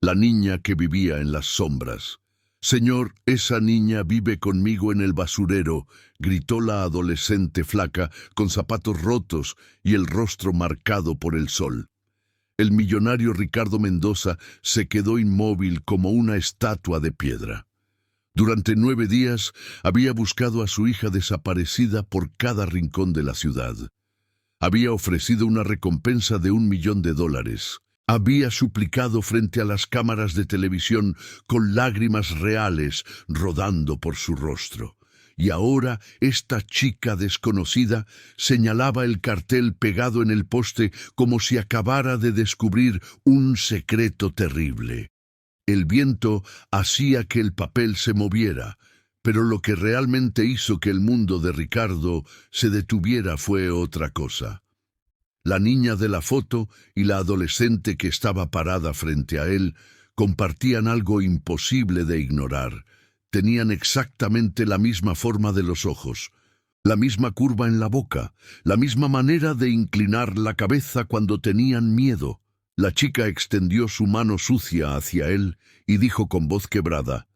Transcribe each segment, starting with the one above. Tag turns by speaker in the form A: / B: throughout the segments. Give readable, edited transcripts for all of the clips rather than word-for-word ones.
A: La niña que vivía en las sombras. «Señor, esa niña vive conmigo en el basurero», gritó la adolescente flaca, con zapatos rotos y el rostro marcado por el sol. El millonario Ricardo Mendoza se quedó inmóvil como una estatua de piedra. Durante 9 días había buscado a su hija desaparecida por cada rincón de la ciudad. Había ofrecido una recompensa de $1.000.000. Había suplicado frente a las cámaras de televisión con lágrimas reales rodando por su rostro. Y ahora esta chica desconocida señalaba el cartel pegado en el poste como si acabara de descubrir un secreto terrible. El viento hacía que el papel se moviera, pero lo que realmente hizo que el mundo de Ricardo se detuviera fue otra cosa. La niña de la foto y la adolescente que estaba parada frente a él compartían algo imposible de ignorar. Tenían exactamente la misma forma de los ojos, la misma curva en la boca, la misma manera de inclinar la cabeza cuando tenían miedo. La chica extendió su mano sucia hacia él y dijo con voz quebrada: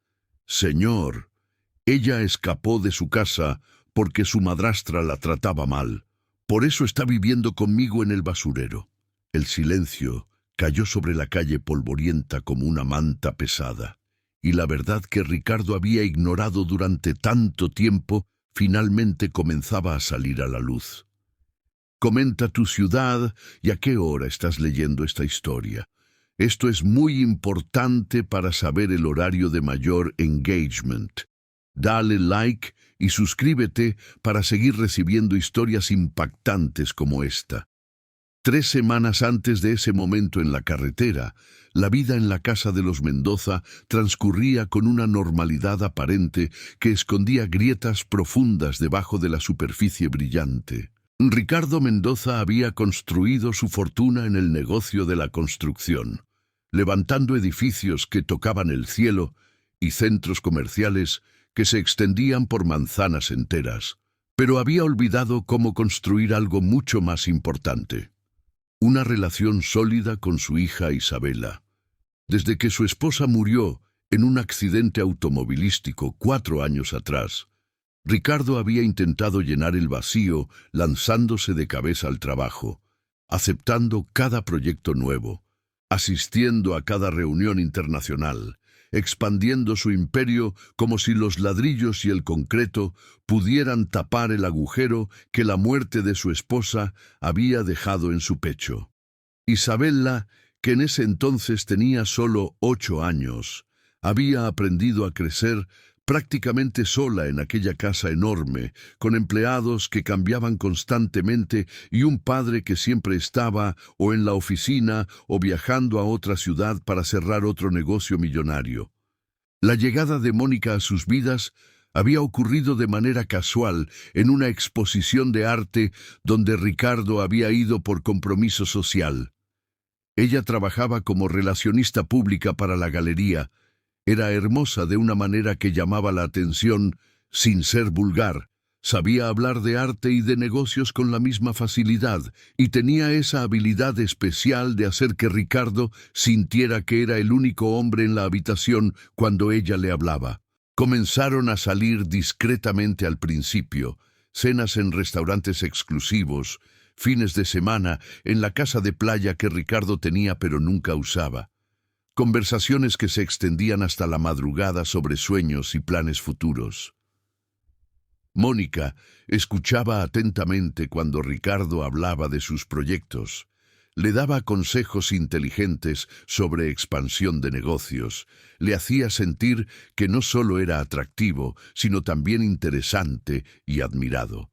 A: «Señor, ella escapó de su casa porque su madrastra la trataba mal. Por eso está viviendo conmigo en el basurero». El silencio cayó sobre la calle polvorienta como una manta pesada, y la verdad que Ricardo había ignorado durante tanto tiempo finalmente comenzaba a salir a la luz. Comenta tu ciudad y a qué hora estás leyendo esta historia. Esto es muy importante para saber el horario de mayor engagement. Dale like y suscríbete para seguir recibiendo historias impactantes como esta. 3 semanas antes de ese momento en la carretera, la vida en la casa de los Mendoza transcurría con una normalidad aparente que escondía grietas profundas debajo de la superficie brillante. Ricardo Mendoza había construido su fortuna en el negocio de la construcción, levantando edificios que tocaban el cielo y centros comerciales que se extendían por manzanas enteras. Pero había olvidado cómo construir algo mucho más importante: una relación sólida con su hija Isabela. Desde que su esposa murió en un accidente automovilístico 4 años atrás, Ricardo había intentado llenar el vacío lanzándose de cabeza al trabajo, aceptando cada proyecto nuevo, asistiendo a cada reunión internacional, expandiendo su imperio como si los ladrillos y el concreto pudieran tapar el agujero que la muerte de su esposa había dejado en su pecho. Isabela, que en ese entonces tenía solo 8 años, había aprendido a crecer prácticamente sola en aquella casa enorme, con empleados que cambiaban constantemente y un padre que siempre estaba o en la oficina o viajando a otra ciudad para cerrar otro negocio millonario. La llegada de Mónica a sus vidas había ocurrido de manera casual en una exposición de arte donde Ricardo había ido por compromiso social. Ella trabajaba como relacionista pública para la galería. Era hermosa de una manera que llamaba la atención sin ser vulgar. Sabía hablar de arte y de negocios con la misma facilidad y tenía esa habilidad especial de hacer que Ricardo sintiera que era el único hombre en la habitación cuando ella le hablaba. Comenzaron a salir discretamente al principio, cenas en restaurantes exclusivos, fines de semana en la casa de playa que Ricardo tenía pero nunca usaba. Conversaciones que se extendían hasta la madrugada sobre sueños y planes futuros. Mónica escuchaba atentamente cuando Ricardo hablaba de sus proyectos. Le daba consejos inteligentes sobre expansión de negocios. Le hacía sentir que no solo era atractivo, sino también interesante y admirado.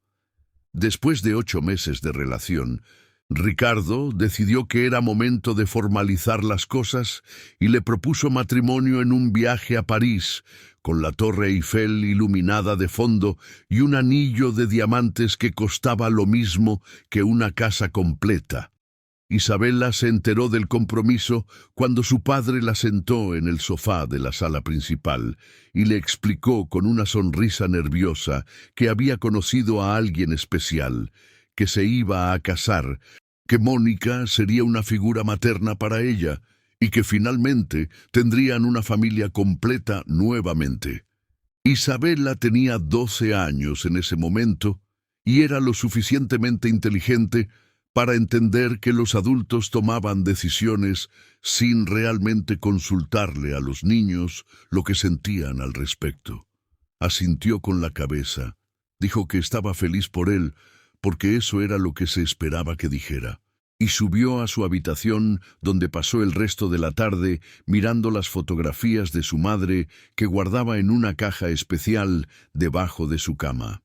A: Después de 8 meses de relación, Ricardo decidió que era momento de formalizar las cosas y le propuso matrimonio en un viaje a París, con la Torre Eiffel iluminada de fondo y un anillo de diamantes que costaba lo mismo que una casa completa. Isabela se enteró del compromiso cuando su padre la sentó en el sofá de la sala principal y le explicó con una sonrisa nerviosa que había conocido a alguien especial, que se iba a casar, que Mónica sería una figura materna para ella y que finalmente tendrían una familia completa nuevamente. Isabela tenía 12 años en ese momento y era lo suficientemente inteligente para entender que los adultos tomaban decisiones sin realmente consultarle a los niños lo que sentían al respecto. Asintió con la cabeza. Dijo que estaba feliz por él, porque eso era lo que se esperaba que dijera. Y subió a su habitación, donde pasó el resto de la tarde mirando las fotografías de su madre que guardaba en una caja especial debajo de su cama.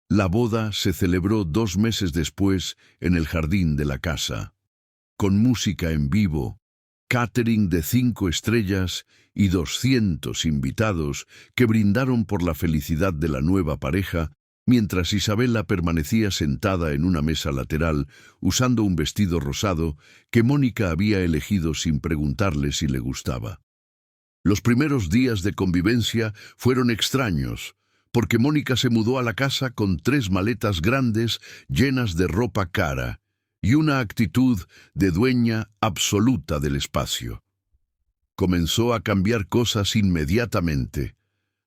A: La boda se celebró 2 meses después en el jardín de la casa, con música en vivo, catering de 5 estrellas y 200 invitados que brindaron por la felicidad de la nueva pareja, mientras Isabela permanecía sentada en una mesa lateral usando un vestido rosado que Mónica había elegido sin preguntarle si le gustaba. Los primeros días de convivencia fueron extraños, porque Mónica se mudó a la casa con 3 maletas grandes llenas de ropa cara y una actitud de dueña absoluta del espacio. Comenzó a cambiar cosas inmediatamente.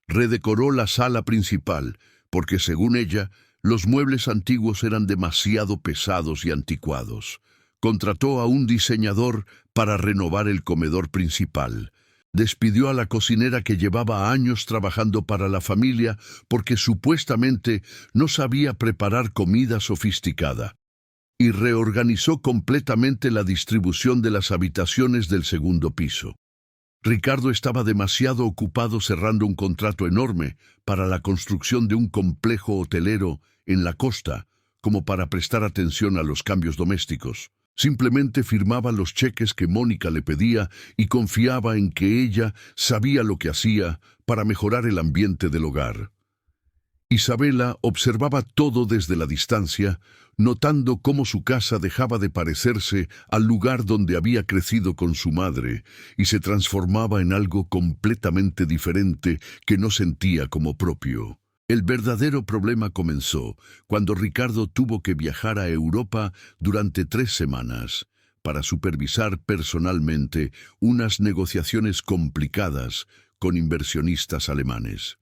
A: Redecoró la sala principal, porque según ella, los muebles antiguos eran demasiado pesados y anticuados. Contrató a un diseñador para renovar el comedor principal. Despidió a la cocinera que llevaba años trabajando para la familia porque supuestamente no sabía preparar comida sofisticada. Y reorganizó completamente la distribución de las habitaciones del segundo piso. Ricardo estaba demasiado ocupado cerrando un contrato enorme para la construcción de un complejo hotelero en la costa como para prestar atención a los cambios domésticos. Simplemente firmaba los cheques que Mónica le pedía y confiaba en que ella sabía lo que hacía para mejorar el ambiente del hogar. Isabela observaba todo desde la distancia, notando cómo su casa dejaba de parecerse al lugar donde había crecido con su madre y se transformaba en algo completamente diferente que no sentía como propio. El verdadero problema comenzó cuando Ricardo tuvo que viajar a Europa durante 3 semanas para supervisar personalmente unas negociaciones complicadas con inversionistas alemanes.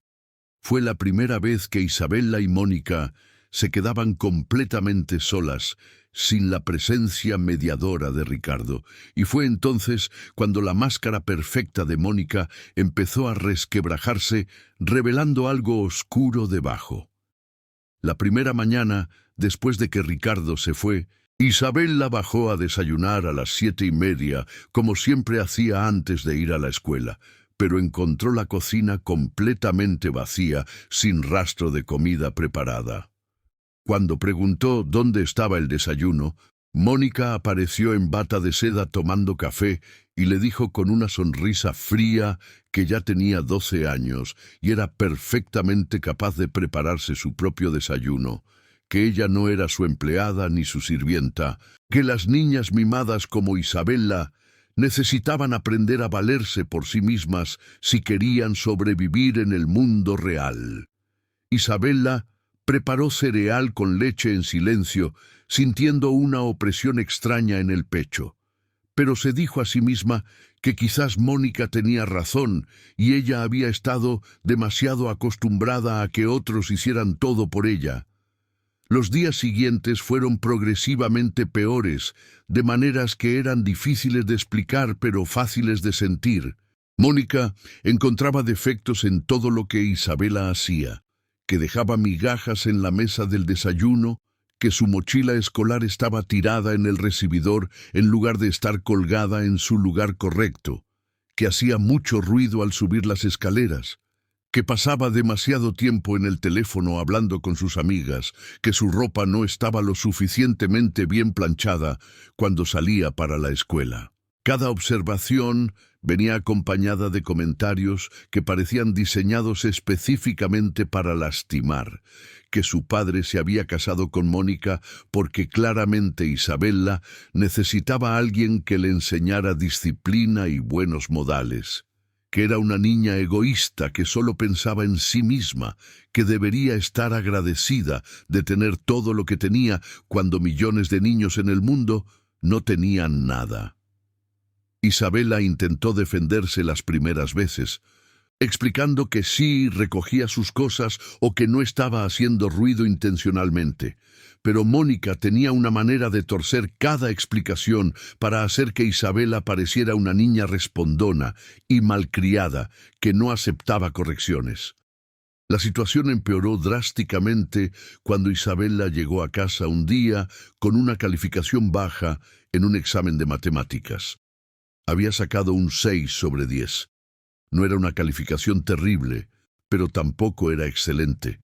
A: Fue la primera vez que Isabela y Mónica se quedaban completamente solas, sin la presencia mediadora de Ricardo, y fue entonces cuando la máscara perfecta de Mónica empezó a resquebrajarse, revelando algo oscuro debajo. La primera mañana, después de que Ricardo se fue, Isabela bajó a desayunar a las 7:30, como siempre hacía antes de ir a la escuela, pero encontró la cocina completamente vacía, sin rastro de comida preparada. Cuando preguntó dónde estaba el desayuno, Mónica apareció en bata de seda tomando café y le dijo con una sonrisa fría que ya tenía 12 años y era perfectamente capaz de prepararse su propio desayuno, que ella no era su empleada ni su sirvienta, que las niñas mimadas como Isabela necesitaban aprender a valerse por sí mismas si querían sobrevivir en el mundo real. Isabela preparó cereal con leche en silencio, sintiendo una opresión extraña en el pecho. Pero se dijo a sí misma que quizás Mónica tenía razón y ella había estado demasiado acostumbrada a que otros hicieran todo por ella. Los días siguientes fueron progresivamente peores, de maneras que eran difíciles de explicar pero fáciles de sentir. Mónica encontraba defectos en todo lo que Isabela hacía, que dejaba migajas en la mesa del desayuno, que su mochila escolar estaba tirada en el recibidor en lugar de estar colgada en su lugar correcto, que hacía mucho ruido al subir las escaleras, que pasaba demasiado tiempo en el teléfono hablando con sus amigas, que su ropa no estaba lo suficientemente bien planchada cuando salía para la escuela. Cada observación venía acompañada de comentarios que parecían diseñados específicamente para lastimar, que su padre se había casado con Mónica porque claramente Isabela necesitaba a alguien que le enseñara disciplina y buenos modales, que era una niña egoísta que solo pensaba en sí misma, que debería estar agradecida de tener todo lo que tenía cuando millones de niños en el mundo no tenían nada. Isabela intentó defenderse las primeras veces, explicando que sí recogía sus cosas o que no estaba haciendo ruido intencionalmente. Pero Mónica tenía una manera de torcer cada explicación para hacer que Isabela pareciera una niña respondona y malcriada que no aceptaba correcciones. La situación empeoró drásticamente cuando Isabela llegó a casa un día con una calificación baja en un examen de matemáticas. Había sacado un 6 sobre 10. No era una calificación terrible, pero tampoco era excelente.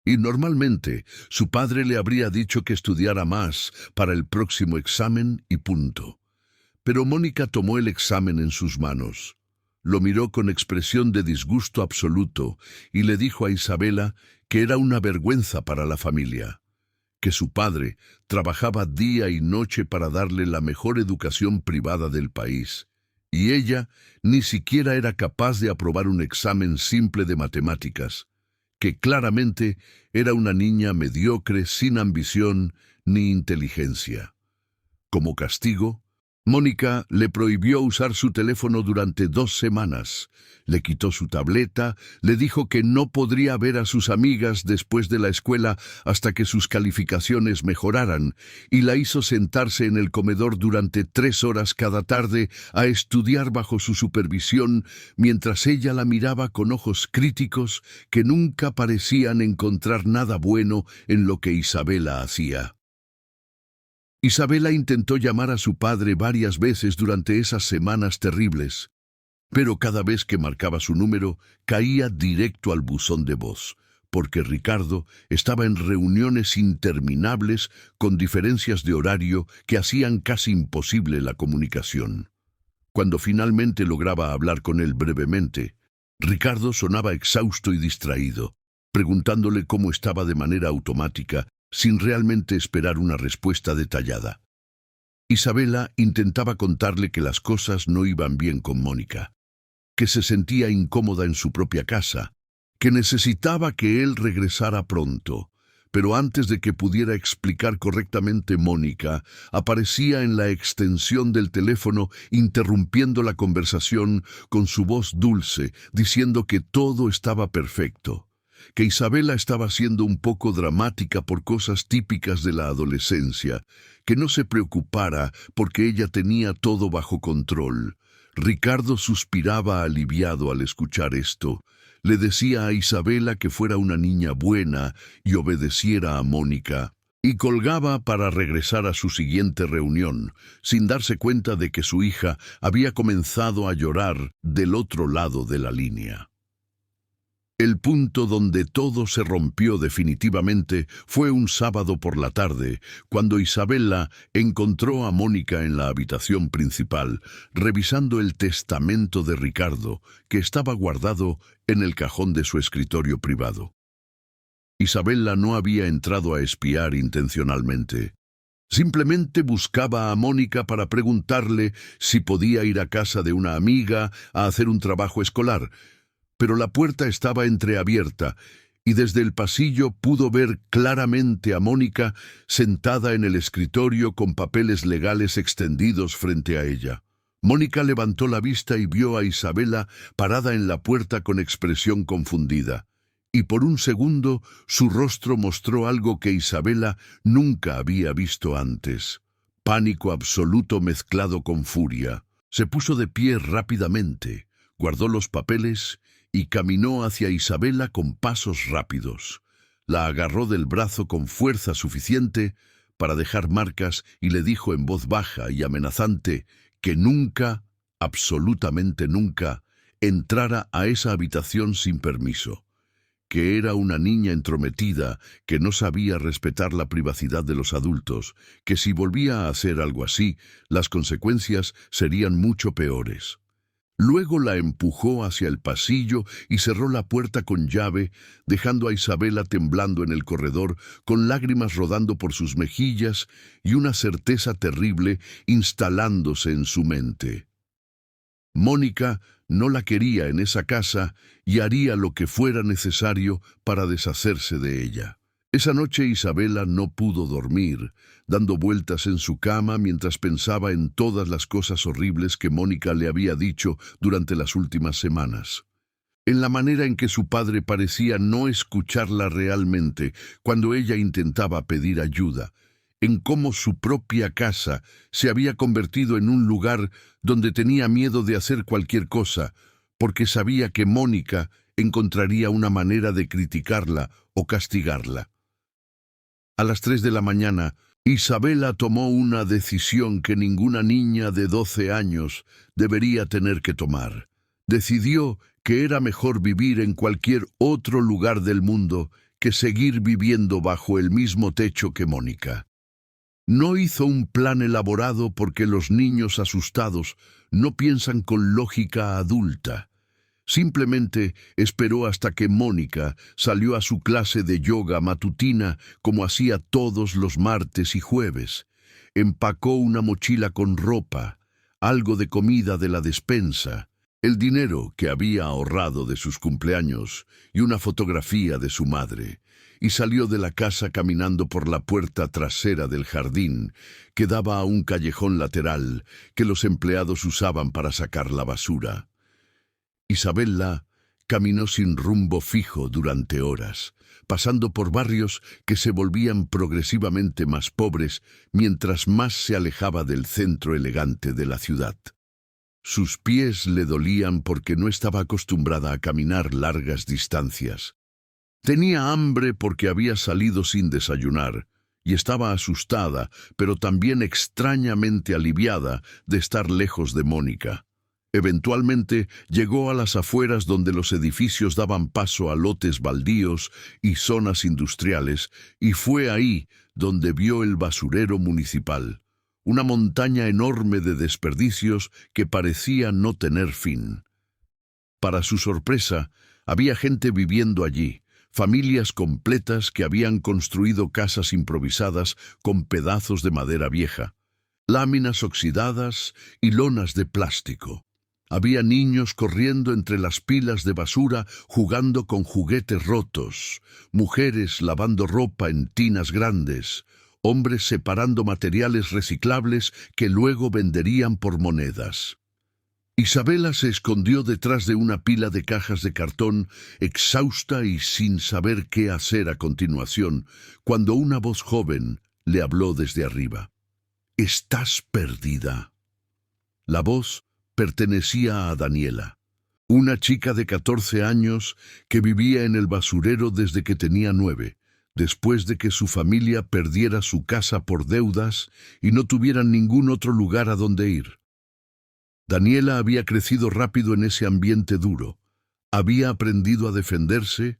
A: Y normalmente su padre le habría dicho que estudiara más para el próximo examen y punto. Pero Mónica tomó el examen en sus manos. Lo miró con expresión de disgusto absoluto y le dijo a Isabela que era una vergüenza para la familia, que su padre trabajaba día y noche para darle la mejor educación privada del país, y ella ni siquiera era capaz de aprobar un examen simple de matemáticas, que claramente era una niña mediocre sin ambición ni inteligencia. Como castigo, Mónica le prohibió usar su teléfono durante 2 semanas, le quitó su tableta, le dijo que no podría ver a sus amigas después de la escuela hasta que sus calificaciones mejoraran, y la hizo sentarse en el comedor durante 3 horas cada tarde a estudiar bajo su supervisión, mientras ella la miraba con ojos críticos que nunca parecían encontrar nada bueno en lo que Isabela hacía. Isabela intentó llamar a su padre varias veces durante esas semanas terribles, pero cada vez que marcaba su número, caía directo al buzón de voz, porque Ricardo estaba en reuniones interminables con diferencias de horario que hacían casi imposible la comunicación. Cuando finalmente lograba hablar con él brevemente, Ricardo sonaba exhausto y distraído, preguntándole cómo estaba de manera automática, sin realmente esperar una respuesta detallada. Isabela intentaba contarle que las cosas no iban bien con Mónica, que se sentía incómoda en su propia casa, que necesitaba que él regresara pronto, pero antes de que pudiera explicar correctamente, Mónica aparecía en la extensión del teléfono interrumpiendo la conversación con su voz dulce, diciendo que todo estaba perfecto, que Isabela estaba siendo un poco dramática por cosas típicas de la adolescencia, que no se preocupara porque ella tenía todo bajo control. Ricardo suspiraba aliviado al escuchar esto. Le decía a Isabela que fuera una niña buena y obedeciera a Mónica, y colgaba para regresar a su siguiente reunión, sin darse cuenta de que su hija había comenzado a llorar del otro lado de la línea. El punto donde todo se rompió definitivamente fue un sábado por la tarde, cuando Isabela encontró a Mónica en la habitación principal, revisando el testamento de Ricardo, que estaba guardado en el cajón de su escritorio privado. Isabela no había entrado a espiar intencionalmente. Simplemente buscaba a Mónica para preguntarle si podía ir a casa de una amiga a hacer un trabajo escolar, pero la puerta estaba entreabierta y desde el pasillo pudo ver claramente a Mónica sentada en el escritorio con papeles legales extendidos frente a ella. Mónica levantó la vista y vio a Isabela parada en la puerta con expresión confundida, y por un segundo su rostro mostró algo que Isabela nunca había visto antes: pánico absoluto mezclado con furia. Se puso de pie rápidamente, guardó los papeles y caminó hacia Isabela con pasos rápidos. La agarró del brazo con fuerza suficiente para dejar marcas y le dijo en voz baja y amenazante que nunca, absolutamente nunca, entrara a esa habitación sin permiso, que era una niña entrometida que no sabía respetar la privacidad de los adultos, que si volvía a hacer algo así, las consecuencias serían mucho peores. Luego la empujó hacia el pasillo y cerró la puerta con llave, dejando a Isabela temblando en el corredor, con lágrimas rodando por sus mejillas y una certeza terrible instalándose en su mente. Mónica no la quería en esa casa y haría lo que fuera necesario para deshacerse de ella. Esa noche Isabela no pudo dormir, dando vueltas en su cama mientras pensaba en todas las cosas horribles que Mónica le había dicho durante las últimas semanas. En la manera en que su padre parecía no escucharla realmente cuando ella intentaba pedir ayuda, en cómo su propia casa se había convertido en un lugar donde tenía miedo de hacer cualquier cosa, porque sabía que Mónica encontraría una manera de criticarla o castigarla. A las 3 de la mañana, Isabela tomó una decisión que ninguna niña de 12 años debería tener que tomar. Decidió que era mejor vivir en cualquier otro lugar del mundo que seguir viviendo bajo el mismo techo que Mónica. No hizo un plan elaborado porque los niños asustados no piensan con lógica adulta. Simplemente esperó hasta que Mónica salió a su clase de yoga matutina como hacía todos los martes y jueves. Empacó una mochila con ropa, algo de comida de la despensa, el dinero que había ahorrado de sus cumpleaños y una fotografía de su madre, y salió de la casa caminando por la puerta trasera del jardín, que daba a un callejón lateral que los empleados usaban para sacar la basura. Isabela caminó sin rumbo fijo durante horas, pasando por barrios que se volvían progresivamente más pobres mientras más se alejaba del centro elegante de la ciudad. Sus pies le dolían porque no estaba acostumbrada a caminar largas distancias. Tenía hambre porque había salido sin desayunar, y estaba asustada, pero también extrañamente aliviada de estar lejos de Mónica. Eventualmente llegó a las afueras donde los edificios daban paso a lotes baldíos y zonas industriales, y fue ahí donde vio el basurero municipal, una montaña enorme de desperdicios que parecía no tener fin. Para su sorpresa, había gente viviendo allí, familias completas que habían construido casas improvisadas con pedazos de madera vieja, láminas oxidadas y lonas de plástico. Había niños corriendo entre las pilas de basura jugando con juguetes rotos, mujeres lavando ropa en tinas grandes, hombres separando materiales reciclables que luego venderían por monedas. Isabela se escondió detrás de una pila de cajas de cartón, exhausta y sin saber qué hacer a continuación, cuando una voz joven le habló desde arriba. «Estás perdida». La voz pertenecía a Daniela, una chica de 14 años que vivía en el basurero desde que tenía 9, después de que su familia perdiera su casa por deudas y no tuvieran ningún otro lugar a donde ir. Daniela había crecido rápido en ese ambiente duro. Había aprendido a defenderse,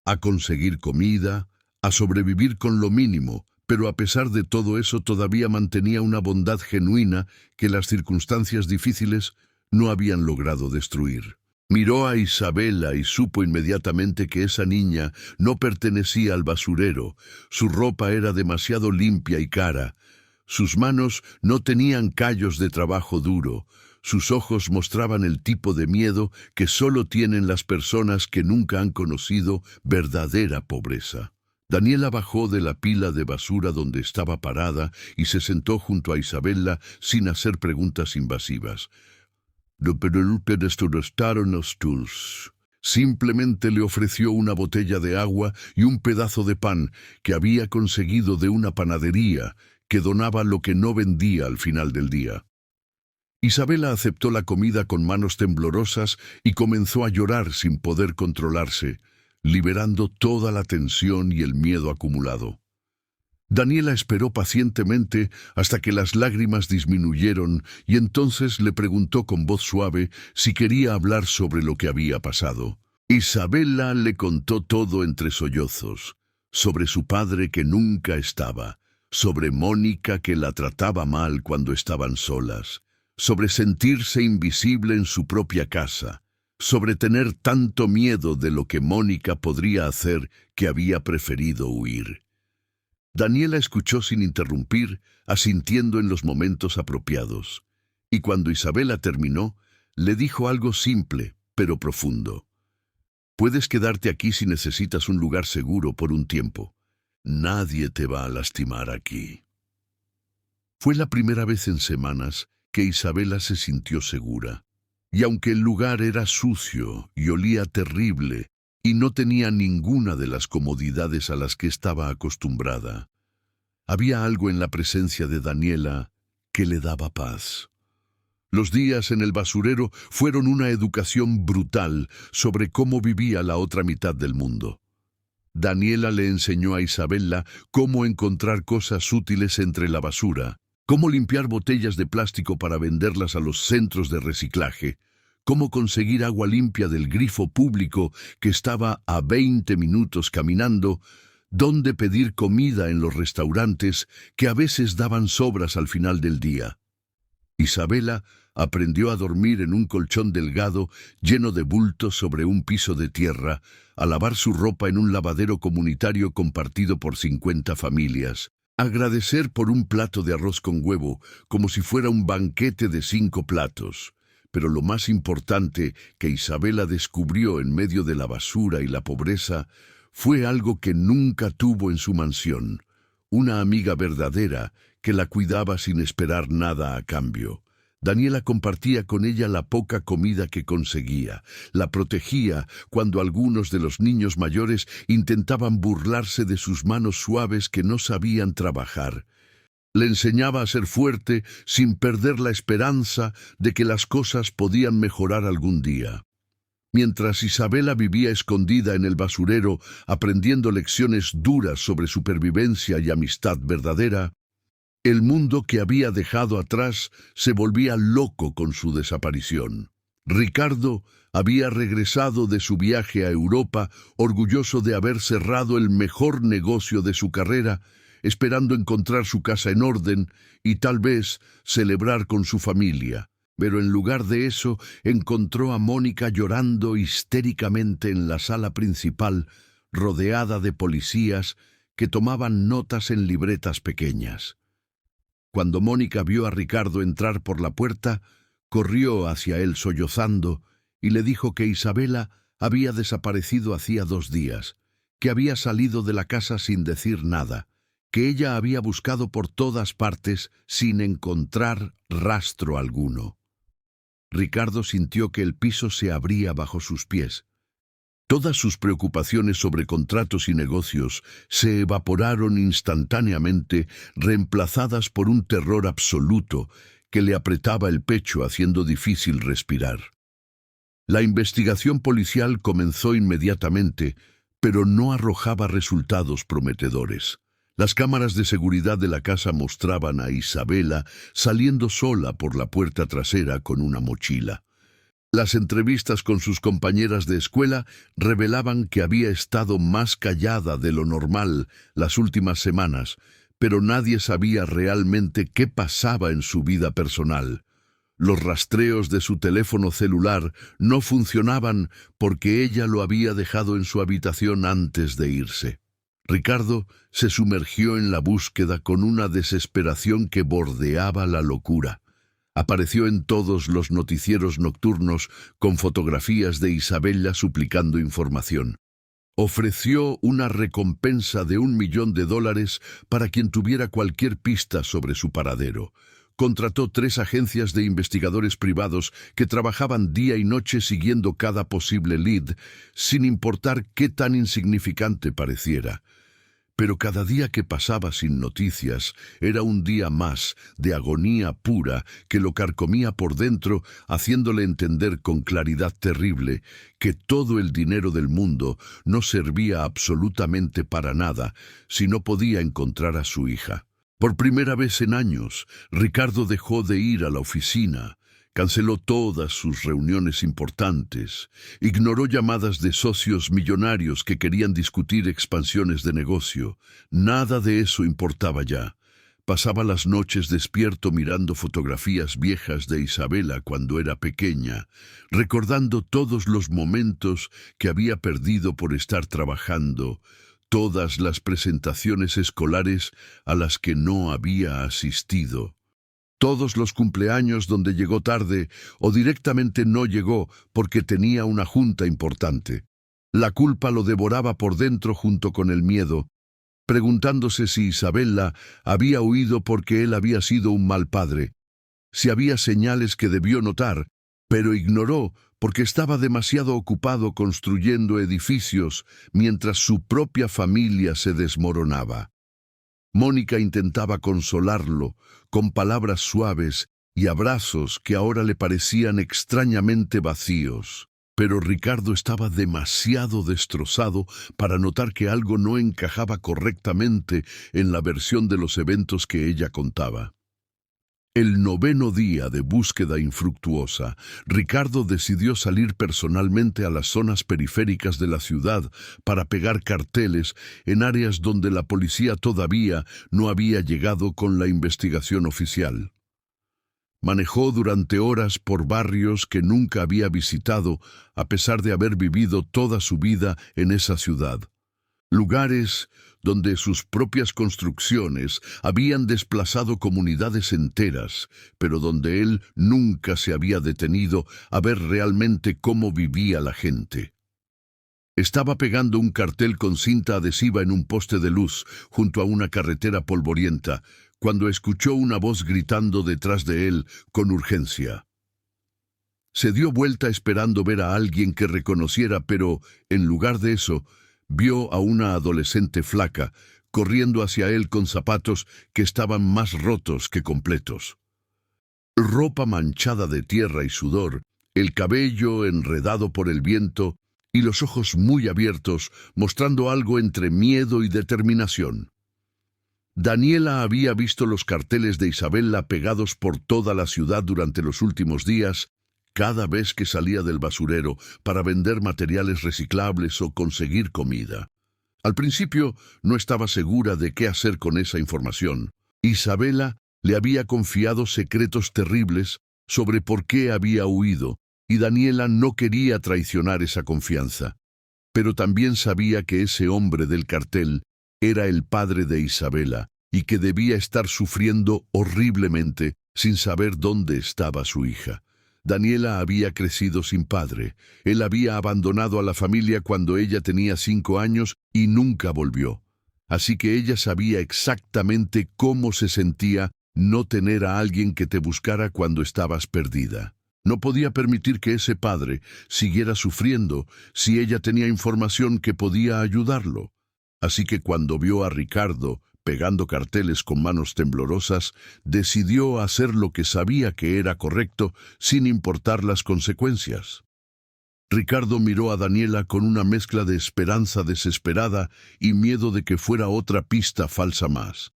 A: a conseguir comida, a sobrevivir con lo mínimo, pero a pesar de todo eso todavía mantenía una bondad genuina que las circunstancias difíciles no habían logrado destruir. Miró a Isabela y supo inmediatamente que esa niña no pertenecía al basurero. Su ropa era demasiado limpia y cara. Sus manos no tenían callos de trabajo duro. Sus ojos mostraban el tipo de miedo que solo tienen las personas que nunca han conocido verdadera pobreza. Daniela bajó de la pila de basura donde estaba parada y se sentó junto a Isabela sin hacer preguntas invasivas. Simplemente le ofreció una botella de agua y un pedazo de pan que había conseguido de una panadería que donaba lo que no vendía al final del día. Isabela aceptó la comida con manos temblorosas y comenzó a llorar sin poder controlarse, liberando toda la tensión y el miedo acumulado. Daniela esperó pacientemente hasta que las lágrimas disminuyeron y entonces le preguntó con voz suave si quería hablar sobre lo que había pasado. Isabela le contó todo entre sollozos, sobre su padre que nunca estaba, sobre Mónica que la trataba mal cuando estaban solas, sobre sentirse invisible en su propia casa, sobre tener tanto miedo de lo que Mónica podría hacer que había preferido huir. Daniela escuchó sin interrumpir, asintiendo en los momentos apropiados, y cuando Isabela terminó, le dijo algo simple, pero profundo. «Puedes quedarte aquí si necesitas un lugar seguro por un tiempo. Nadie te va a lastimar aquí. Fue la primera vez en semanas que Isabela se sintió segura. Y aunque el lugar era sucio y olía terrible, y no tenía ninguna de las comodidades a las que estaba acostumbrada, había algo en la presencia de Daniela que le daba paz. Los días en el basurero fueron una educación brutal sobre cómo vivía la otra mitad del mundo. Daniela le enseñó a Isabela cómo encontrar cosas útiles entre la basura, cómo limpiar botellas de plástico para venderlas a los centros de reciclaje, cómo conseguir agua limpia del grifo público que estaba a 20 minutos caminando, dónde pedir comida en los restaurantes que a veces daban sobras al final del día. Isabela aprendió a dormir en un colchón delgado lleno de bultos sobre un piso de tierra, a lavar su ropa en un lavadero comunitario compartido por 50 familias, agradecer por un plato de arroz con huevo como si fuera un banquete de 5 platos. Pero lo más importante que Isabela descubrió en medio de la basura y la pobreza fue algo que nunca tuvo en su mansión: una amiga verdadera que la cuidaba sin esperar nada a cambio. Daniela compartía con ella la poca comida que conseguía, la protegía cuando algunos de los niños mayores intentaban burlarse de sus manos suaves que no sabían trabajar. Le enseñaba a ser fuerte sin perder la esperanza de que las cosas podían mejorar algún día. Mientras Isabela vivía escondida en el basurero, aprendiendo lecciones duras sobre supervivencia y amistad verdadera, el mundo que había dejado atrás se volvía loco con su desaparición. Ricardo había regresado de su viaje a Europa, orgulloso de haber cerrado el mejor negocio de su carrera, esperando encontrar su casa en orden y tal vez celebrar con su familia. Pero en lugar de eso, encontró a Mónica llorando histéricamente en la sala principal, rodeada de policías que tomaban notas en libretas pequeñas. Cuando Mónica vio a Ricardo entrar por la puerta, corrió hacia él sollozando y le dijo que Isabela había desaparecido hacía 2 días, que había salido de la casa sin decir nada, que ella había buscado por todas partes sin encontrar rastro alguno. Ricardo sintió que el piso se abría bajo sus pies. Todas sus preocupaciones sobre contratos y negocios se evaporaron instantáneamente, reemplazadas por un terror absoluto que le apretaba el pecho, haciendo difícil respirar. La investigación policial comenzó inmediatamente, pero no arrojaba resultados prometedores. Las cámaras de seguridad de la casa mostraban a Isabela saliendo sola por la puerta trasera con una mochila. Las entrevistas con sus compañeras de escuela revelaban que había estado más callada de lo normal las últimas semanas, pero nadie sabía realmente qué pasaba en su vida personal. Los rastreos de su teléfono celular no funcionaban porque ella lo había dejado en su habitación antes de irse. Ricardo se sumergió en la búsqueda con una desesperación que bordeaba la locura. Apareció en todos los noticieros nocturnos con fotografías de Isabela suplicando información. Ofreció una recompensa de $1.000.000 para quien tuviera cualquier pista sobre su paradero. Contrató 3 agencias de investigadores privados que trabajaban día y noche siguiendo cada posible lead, sin importar qué tan insignificante pareciera. Pero cada día que pasaba sin noticias era un día más de agonía pura que lo carcomía por dentro, haciéndole entender con claridad terrible que todo el dinero del mundo no servía absolutamente para nada si no podía encontrar a su hija. Por primera vez en años, Ricardo dejó de ir a la oficina. Canceló todas sus reuniones importantes, ignoró llamadas de socios millonarios que querían discutir expansiones de negocio. Nada de eso importaba ya. Pasaba las noches despierto mirando fotografías viejas de Isabela cuando era pequeña, recordando todos los momentos que había perdido por estar trabajando, todas las presentaciones escolares a las que no había asistido. Todos los cumpleaños donde llegó tarde o directamente no llegó porque tenía una junta importante. La culpa lo devoraba por dentro junto con el miedo, preguntándose si Isabela había huido porque él había sido un mal padre, si había señales que debió notar, pero ignoró porque estaba demasiado ocupado construyendo edificios mientras su propia familia se desmoronaba. Mónica intentaba consolarlo con palabras suaves y abrazos que ahora le parecían extrañamente vacíos. Pero Ricardo estaba demasiado destrozado para notar que algo no encajaba correctamente en la versión de los eventos que ella contaba. El 9º día de búsqueda infructuosa, Ricardo decidió salir personalmente a las zonas periféricas de la ciudad para pegar carteles en áreas donde la policía todavía no había llegado con la investigación oficial. Manejó durante horas por barrios que nunca había visitado, a pesar de haber vivido toda su vida en esa ciudad. Lugares donde sus propias construcciones habían desplazado comunidades enteras, pero donde él nunca se había detenido a ver realmente cómo vivía la gente. Estaba pegando un cartel con cinta adhesiva en un poste de luz junto a una carretera polvorienta, cuando escuchó una voz gritando detrás de él con urgencia. Se dio vuelta esperando ver a alguien que reconociera, pero, en lugar de eso, vio a una adolescente flaca corriendo hacia él con zapatos que estaban más rotos que completos. Ropa manchada de tierra y sudor, el cabello enredado por el viento y los ojos muy abiertos, mostrando algo entre miedo y determinación. Daniela había visto los carteles de Isabela pegados por toda la ciudad durante los últimos días, cada vez que salía del basurero para vender materiales reciclables o conseguir comida. Al principio no estaba segura de qué hacer con esa información. Isabela le había confiado secretos terribles sobre por qué había huido, y Daniela no quería traicionar esa confianza. Pero también sabía que ese hombre del cartel era el padre de Isabela y que debía estar sufriendo horriblemente sin saber dónde estaba su hija. Daniela había crecido sin padre. Él había abandonado a la familia cuando ella tenía 5 años y nunca volvió. Así que ella sabía exactamente cómo se sentía no tener a alguien que te buscara cuando estabas perdida. No podía permitir que ese padre siguiera sufriendo si ella tenía información que podía ayudarlo. Así que cuando vio a Ricardo pegando carteles con manos temblorosas, decidió hacer lo que sabía que era correcto sin importar las consecuencias. Ricardo miró a Daniela con una mezcla de esperanza desesperada y miedo de que fuera otra pista falsa más.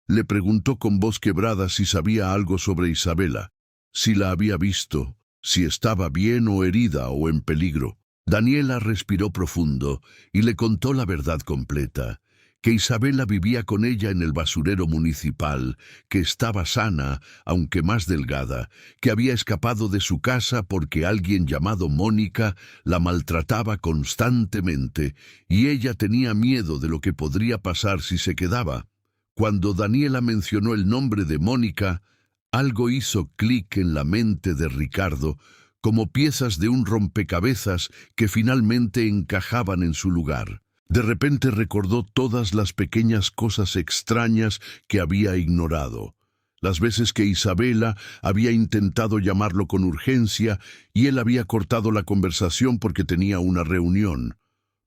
A: Le preguntó con voz quebrada si sabía algo sobre Isabela, si la había visto, si estaba bien o herida o en peligro. Daniela respiró profundo y le contó la verdad completa, que Isabela vivía con ella en el basurero municipal, que estaba sana, aunque más delgada, que había escapado de su casa porque alguien llamado Mónica la maltrataba constantemente, y ella tenía miedo de lo que podría pasar si se quedaba. Cuando Daniela mencionó el nombre de Mónica, algo hizo clic en la mente de Ricardo, como piezas de un rompecabezas que finalmente encajaban en su lugar. De repente recordó todas las pequeñas cosas extrañas que había ignorado. Las veces que Isabela había intentado llamarlo con urgencia y él había cortado la conversación porque tenía una reunión.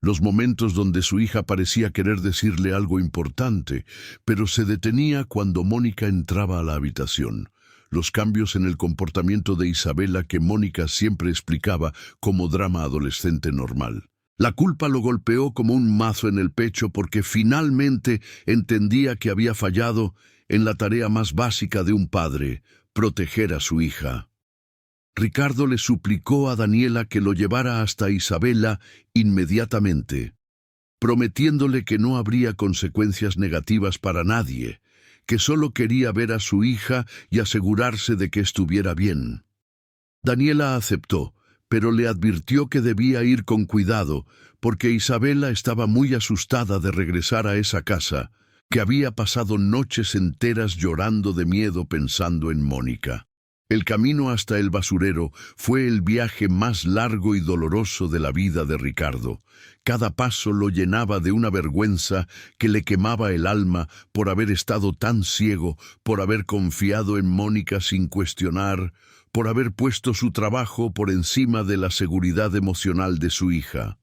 A: Los momentos donde su hija parecía querer decirle algo importante, pero se detenía cuando Mónica entraba a la habitación. Los cambios en el comportamiento de Isabela que Mónica siempre explicaba como drama adolescente normal. La culpa lo golpeó como un mazo en el pecho porque finalmente entendía que había fallado en la tarea más básica de un padre, proteger a su hija. Ricardo le suplicó a Daniela que lo llevara hasta Isabela inmediatamente, prometiéndole que no habría consecuencias negativas para nadie, que solo quería ver a su hija y asegurarse de que estuviera bien. Daniela aceptó, pero le advirtió que debía ir con cuidado, porque Isabela estaba muy asustada de regresar a esa casa, que había pasado noches enteras llorando de miedo pensando en Mónica. El camino hasta el basurero fue el viaje más largo y doloroso de la vida de Ricardo. Cada paso lo llenaba de una vergüenza que le quemaba el alma por haber estado tan ciego, por haber confiado en Mónica sin cuestionar, por haber puesto su trabajo por encima de la seguridad emocional de su hija.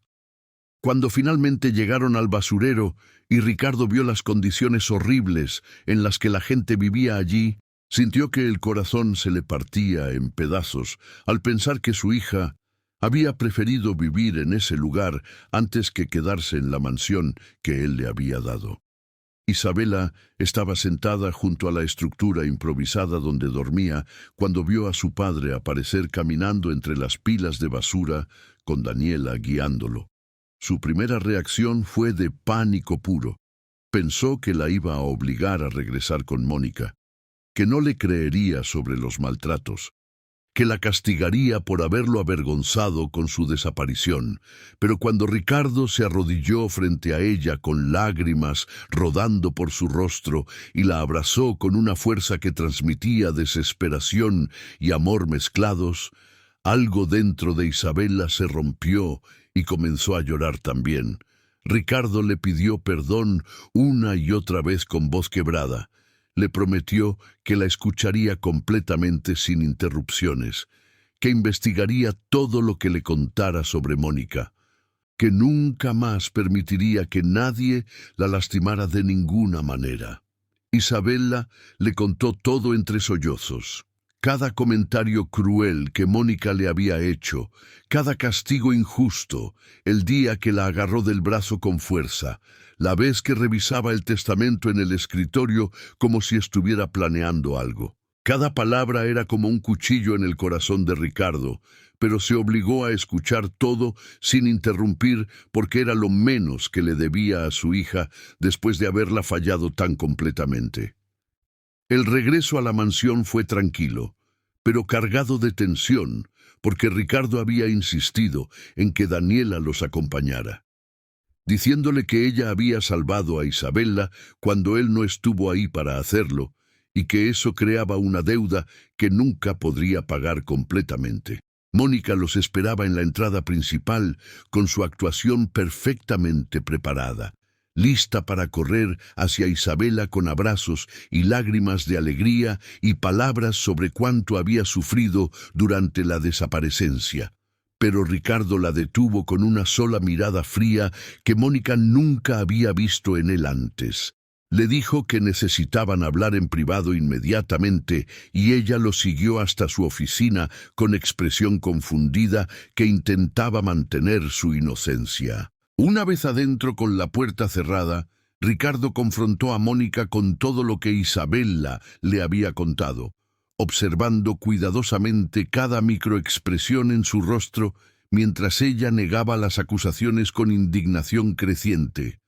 A: Cuando finalmente llegaron al basurero y Ricardo vio las condiciones horribles en las que la gente vivía allí, sintió que el corazón se le partía en pedazos al pensar que su hija había preferido vivir en ese lugar antes que quedarse en la mansión que él le había dado. Isabela estaba sentada junto a la estructura improvisada donde dormía cuando vio a su padre aparecer caminando entre las pilas de basura con Daniela guiándolo. Su primera reacción fue de pánico puro. Pensó que la iba a obligar a regresar con Mónica, que no le creería sobre los maltratos, que la castigaría por haberlo avergonzado con su desaparición. Pero cuando Ricardo se arrodilló frente a ella con lágrimas rodando por su rostro y la abrazó con una fuerza que transmitía desesperación y amor mezclados, algo dentro de Isabela se rompió y comenzó a llorar también. Ricardo le pidió perdón una y otra vez con voz quebrada. Le prometió que la escucharía completamente sin interrupciones, que investigaría todo lo que le contara sobre Mónica, que nunca más permitiría que nadie la lastimara de ninguna manera. Isabela le contó todo entre sollozos. Cada comentario cruel que Mónica le había hecho, cada castigo injusto, el día que la agarró del brazo con fuerza, la vez que revisaba el testamento en el escritorio como si estuviera planeando algo. Cada palabra era como un cuchillo en el corazón de Ricardo, pero se obligó a escuchar todo sin interrumpir porque era lo menos que le debía a su hija después de haberla fallado tan completamente. El regreso a la mansión fue tranquilo, pero cargado de tensión, porque Ricardo había insistido en que Daniela los acompañara, diciéndole que ella había salvado a Isabela cuando él no estuvo ahí para hacerlo, y que eso creaba una deuda que nunca podría pagar completamente. Mónica los esperaba en la entrada principal, con su actuación perfectamente preparada, lista para correr hacia Isabela con abrazos y lágrimas de alegría y palabras sobre cuánto había sufrido durante la desaparecencia. Pero Ricardo la detuvo con una sola mirada fría que Mónica nunca había visto en él antes. Le dijo que necesitaban hablar en privado inmediatamente y ella lo siguió hasta su oficina con expresión confundida que intentaba mantener su inocencia. Una vez adentro con la puerta cerrada, Ricardo confrontó a Mónica con todo lo que Isabela le había contado, observando cuidadosamente cada microexpresión en su rostro mientras ella negaba las acusaciones con indignación creciente.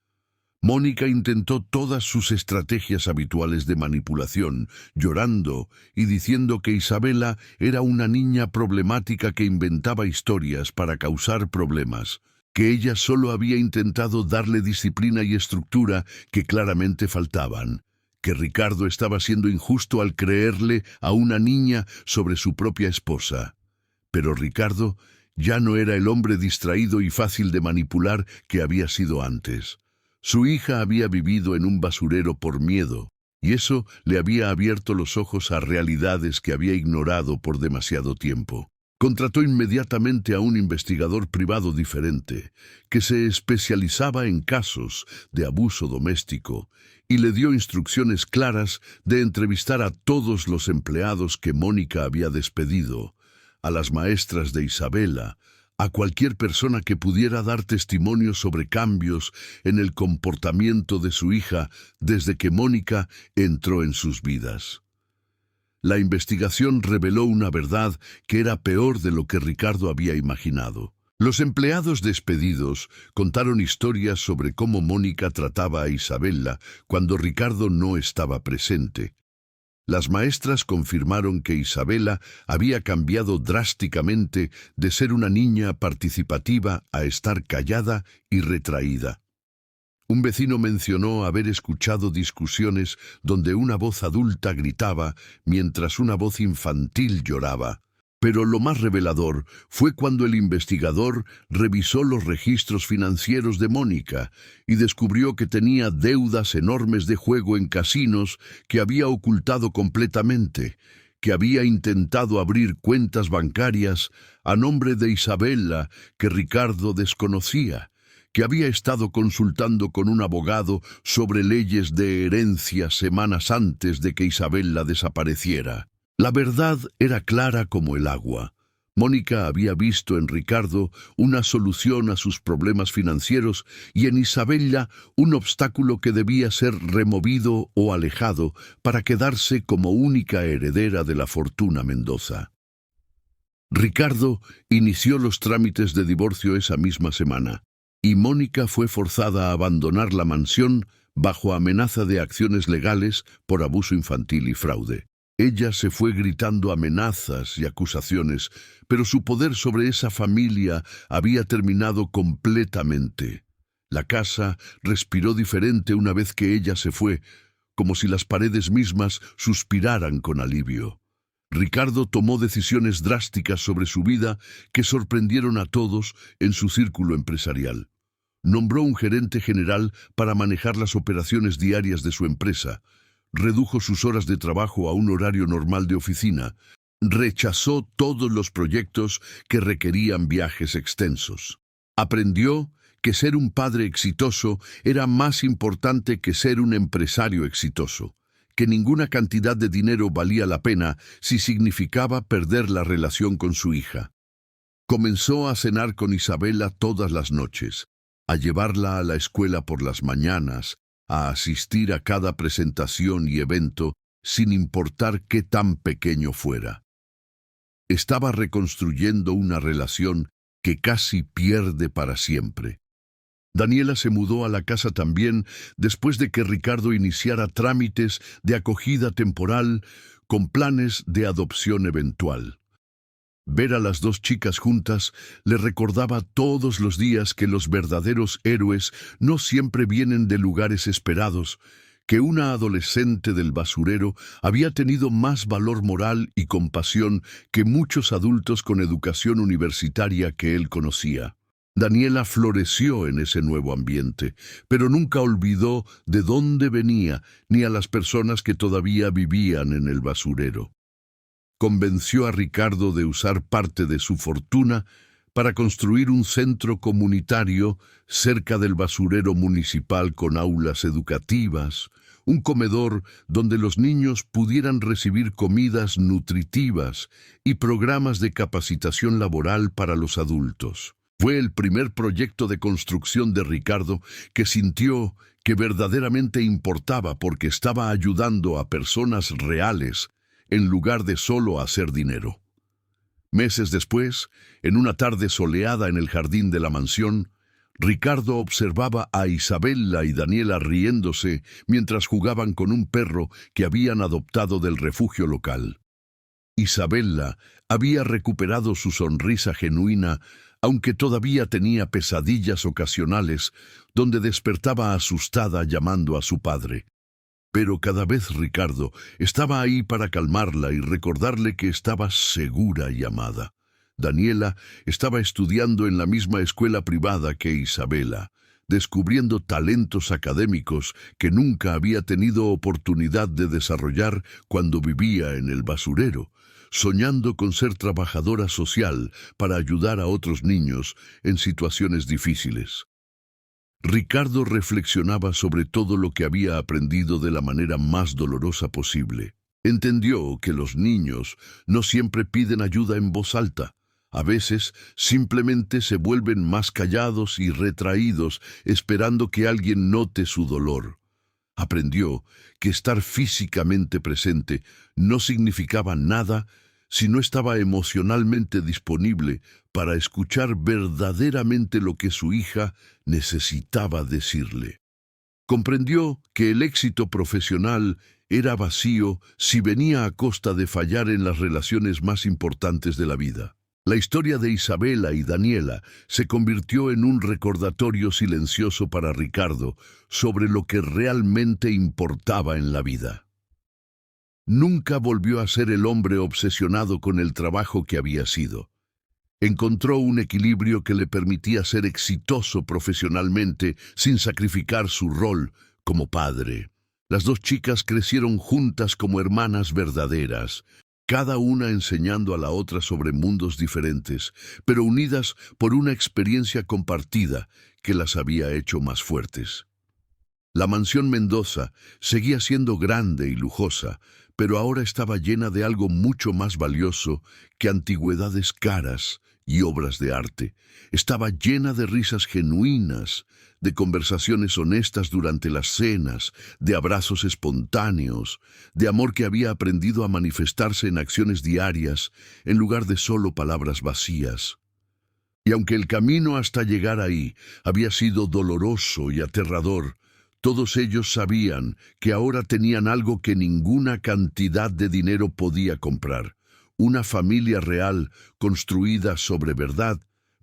A: Mónica intentó todas sus estrategias habituales de manipulación, llorando y diciendo que Isabela era una niña problemática que inventaba historias para causar problemas, que ella solo había intentado darle disciplina y estructura que claramente faltaban, que Ricardo estaba siendo injusto al creerle a una niña sobre su propia esposa. Pero Ricardo ya no era el hombre distraído y fácil de manipular que había sido antes. Su hija había vivido en un basurero por miedo, y eso le había abierto los ojos a realidades que había ignorado por demasiado tiempo. Contrató inmediatamente a un investigador privado diferente, que se especializaba en casos de abuso doméstico, y le dio instrucciones claras de entrevistar a todos los empleados que Mónica había despedido, a las maestras de Isabela, a cualquier persona que pudiera dar testimonio sobre cambios en el comportamiento de su hija desde que Mónica entró en sus vidas. La investigación reveló una verdad que era peor de lo que Ricardo había imaginado. Los empleados despedidos contaron historias sobre cómo Mónica trataba a Isabela cuando Ricardo no estaba presente. Las maestras confirmaron que Isabela había cambiado drásticamente de ser una niña participativa a estar callada y retraída. Un vecino mencionó haber escuchado discusiones donde una voz adulta gritaba mientras una voz infantil lloraba. Pero lo más revelador fue cuando el investigador revisó los registros financieros de Mónica y descubrió que tenía deudas enormes de juego en casinos que había ocultado completamente, que había intentado abrir cuentas bancarias a nombre de Isabella que Ricardo desconocía, que había estado consultando con un abogado sobre leyes de herencia semanas antes de que Isabella desapareciera. La verdad era clara como el agua. Mónica había visto en Ricardo una solución a sus problemas financieros y en Isabella un obstáculo que debía ser removido o alejado para quedarse como única heredera de la fortuna Mendoza. Ricardo inició los trámites de divorcio esa misma semana, y Mónica fue forzada a abandonar la mansión bajo amenaza de acciones legales por abuso infantil y fraude. Ella se fue gritando amenazas y acusaciones, pero su poder sobre esa familia había terminado completamente. La casa respiró diferente una vez que ella se fue, como si las paredes mismas suspiraran con alivio. Ricardo tomó decisiones drásticas sobre su vida que sorprendieron a todos en su círculo empresarial. Nombró un gerente general para manejar las operaciones diarias de su empresa. Redujo sus horas de trabajo a un horario normal de oficina. Rechazó todos los proyectos que requerían viajes extensos. Aprendió que ser un padre exitoso era más importante que ser un empresario exitoso, que ninguna cantidad de dinero valía la pena si significaba perder la relación con su hija. Comenzó a cenar con Isabella todas las noches, a llevarla a la escuela por las mañanas, a asistir a cada presentación y evento, sin importar qué tan pequeño fuera. Estaba reconstruyendo una relación que casi pierde para siempre. Daniela se mudó a la casa también después de que Ricardo iniciara trámites de acogida temporal con planes de adopción eventual. Ver a las dos chicas juntas le recordaba todos los días que los verdaderos héroes no siempre vienen de lugares esperados, que una adolescente del basurero había tenido más valor moral y compasión que muchos adultos con educación universitaria que él conocía. Daniela floreció en ese nuevo ambiente, pero nunca olvidó de dónde venía ni a las personas que todavía vivían en el basurero. Convenció a Ricardo de usar parte de su fortuna para construir un centro comunitario cerca del basurero municipal con aulas educativas, un comedor donde los niños pudieran recibir comidas nutritivas y programas de capacitación laboral para los adultos. Fue el primer proyecto de construcción de Ricardo que sintió que verdaderamente importaba porque estaba ayudando a personas reales en lugar de solo hacer dinero. Meses después, en una tarde soleada en el jardín de la mansión, Ricardo observaba a Isabella y Daniela riéndose mientras jugaban con un perro que habían adoptado del refugio local. Isabella había recuperado su sonrisa genuina, aunque todavía tenía pesadillas ocasionales donde despertaba asustada llamando a su padre. Pero cada vez Ricardo estaba ahí para calmarla y recordarle que estaba segura y amada. Daniela estaba estudiando en la misma escuela privada que Isabella, descubriendo talentos académicos que nunca había tenido oportunidad de desarrollar cuando vivía en el basurero, soñando con ser trabajadora social para ayudar a otros niños en situaciones difíciles. Ricardo reflexionaba sobre todo lo que había aprendido de la manera más dolorosa posible. Entendió que los niños no siempre piden ayuda en voz alta. A veces simplemente se vuelven más callados y retraídos, esperando que alguien note su dolor. Aprendió que estar físicamente presente no significaba nada si no estaba emocionalmente disponible para escuchar verdaderamente lo que su hija necesitaba decirle. Comprendió que el éxito profesional era vacío si venía a costa de fallar en las relaciones más importantes de la vida. La historia de Isabela y Daniela se convirtió en un recordatorio silencioso para Ricardo sobre lo que realmente importaba en la vida. Nunca volvió a ser el hombre obsesionado con el trabajo que había sido. Encontró un equilibrio que le permitía ser exitoso profesionalmente sin sacrificar su rol como padre. Las dos chicas crecieron juntas como hermanas verdaderas, cada una enseñando a la otra sobre mundos diferentes, pero unidas por una experiencia compartida que las había hecho más fuertes. La mansión Mendoza seguía siendo grande y lujosa, pero ahora estaba llena de algo mucho más valioso que antigüedades caras y obras de arte. Estaba llena de risas genuinas, de conversaciones honestas durante las cenas, de abrazos espontáneos, de amor que había aprendido a manifestarse en acciones diarias en lugar de solo palabras vacías. Y aunque el camino hasta llegar ahí había sido doloroso y aterrador, todos ellos sabían que ahora tenían algo que ninguna cantidad de dinero podía comprar: una familia real construida sobre verdad,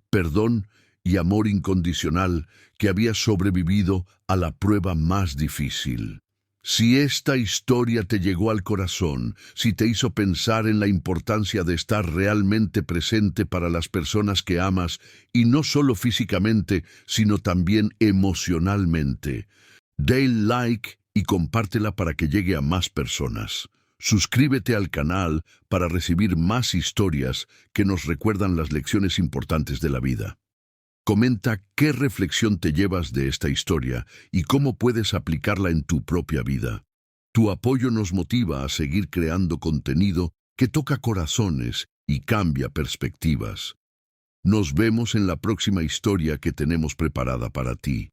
A: perdón y amor incondicional que había sobrevivido a la prueba más difícil. Si esta historia te llegó al corazón, si te hizo pensar en la importancia de estar realmente presente para las personas que amas, y no solo físicamente, sino también emocionalmente, dale like y compártela para que llegue a más personas. Suscríbete al canal para recibir más historias que nos recuerdan las lecciones importantes de la vida. Comenta qué reflexión te llevas de esta historia y cómo puedes aplicarla en tu propia vida. Tu apoyo nos motiva a seguir creando contenido que toca corazones y cambia perspectivas. Nos vemos en la próxima historia que tenemos preparada para ti.